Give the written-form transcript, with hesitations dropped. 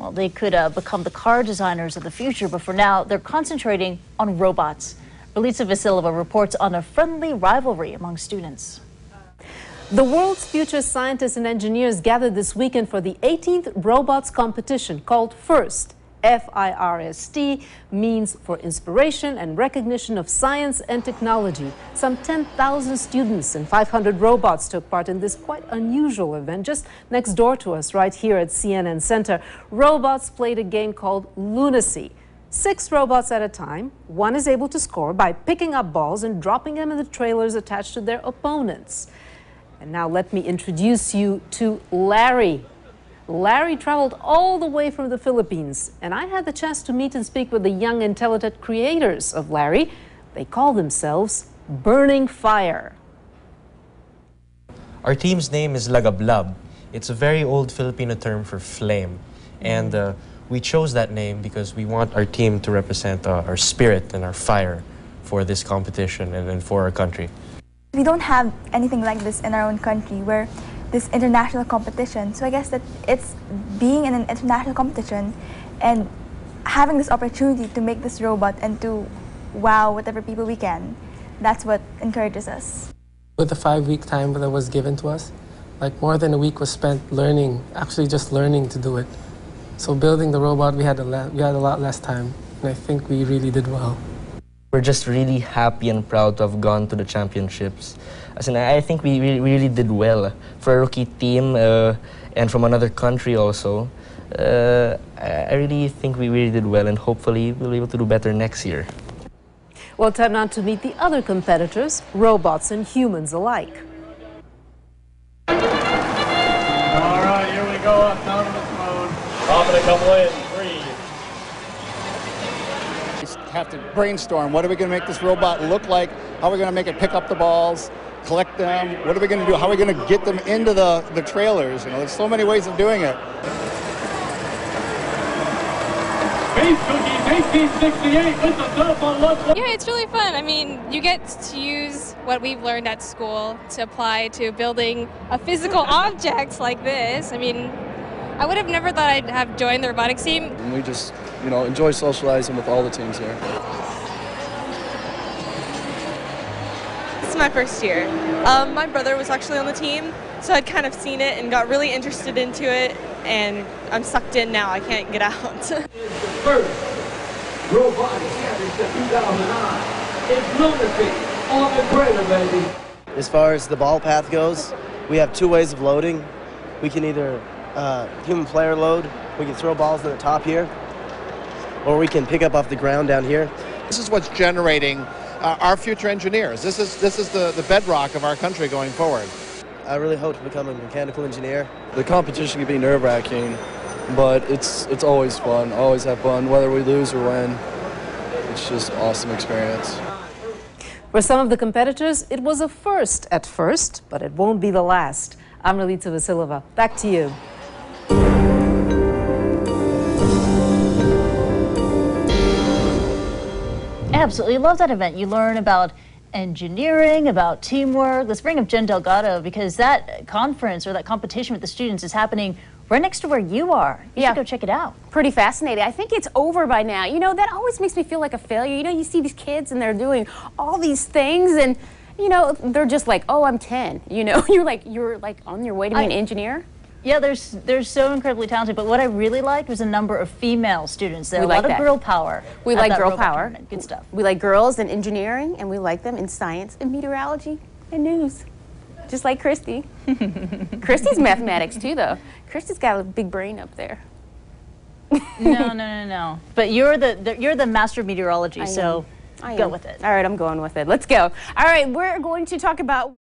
Well, they could become the car designers of the future, but for now, they're concentrating on robots. Relitza Vasilova reports on a friendly rivalry among students. The world's future scientists and engineers gathered this weekend for the 18th robots competition called FIRST. F-I-R-S-T means for inspiration and recognition of science and technology. Some 10,000 students and 500 robots took part in this quite unusual event just next door to us right here at CNN Center. Robots played a game called Lunacy. 6 robots at a time. One is able to score by picking up balls and dropping them in the trailers attached to their opponents. And now let me introduce you to Larry. Larry traveled all the way from the Philippines, and I had the chance to meet and speak with the young and talented creators of Larry. They call themselves Burning Fire. Our team's name is Lagablab. It's a very old Filipino term for flame. And we chose that name because we want our team to represent our spirit and our fire for this competition and for our country. We don't have anything like this in our own country, where this international competition. So I guess that it's being in an international competition and having this opportunity to make this robot and to wow whatever people we can. That's what encourages us. With the 5-week time that was given to us, like more than a week was spent learning, actually just learning to do it. So building the robot, we had a lot less time, and I think we really did well. We're just really happy and proud to have gone to the championships. As in, I think we really did well. For a rookie team and from another country also, I really think we really did well, and hopefully we'll be able to do better next year. Well, time now to meet the other competitors, robots and humans alike. All right, here we go, autonomous mode. Popping a couple in, 3. Have to brainstorm. What are we going to make this robot look like? How are we going to make it pick up the balls, collect them? What are we going to do? How are we going to get them into the trailers? You know, there's so many ways of doing it. Space Cookies 1868 with the cell phone lunch. Yeah, it's really fun. I mean, you get to use what we've learned at school to apply to building a physical object like this. I mean, I would have never thought I'd have joined the robotics team. And we just, enjoy socializing with all the teams here. This is my first year. My brother was actually on the team, so I'd kind of seen it and got really interested into it, and I'm sucked in now. I can't get out. First robotic championship 2009. It's Lunacy on the trailer, baby. As far as the ball path goes, we have 2 ways of loading. We can either human player load, we can throw balls in the top here, or we can pick up off the ground down here. This is what's generating our future engineers. This is the bedrock of our country going forward. I really hope to become a mechanical engineer. The competition can be nerve-wracking, but it's always fun. Always have fun, whether we lose or win. It's just an awesome experience. For some of the competitors, it was a first at first, but it won't be the last. I'm Relitza Vasilova. Back to you. Absolutely love that event. You learn about engineering, about teamwork. Let's bring up Jen Delgado, because that conference or that competition with the students is happening right next to where you are. You should go check it out. Pretty fascinating. I think it's over by now. You know, that always makes me feel like a failure. You know, you see these kids and they're doing all these things, and they're just like, oh, I'm 10. You're like on your way to be an engineer. Yeah, they're so incredibly talented, but what I really liked was a number of female students there. A lot of girl power. We like girl power. Tournament. Good stuff. We like girls in engineering, and we like them in science and meteorology and news. Just like Christy. Christy's mathematics too, though. Christy's got a big brain up there. No. But you're the master of meteorology, so go with it. All right, I'm going with it. Let's go. All right, we're going to talk about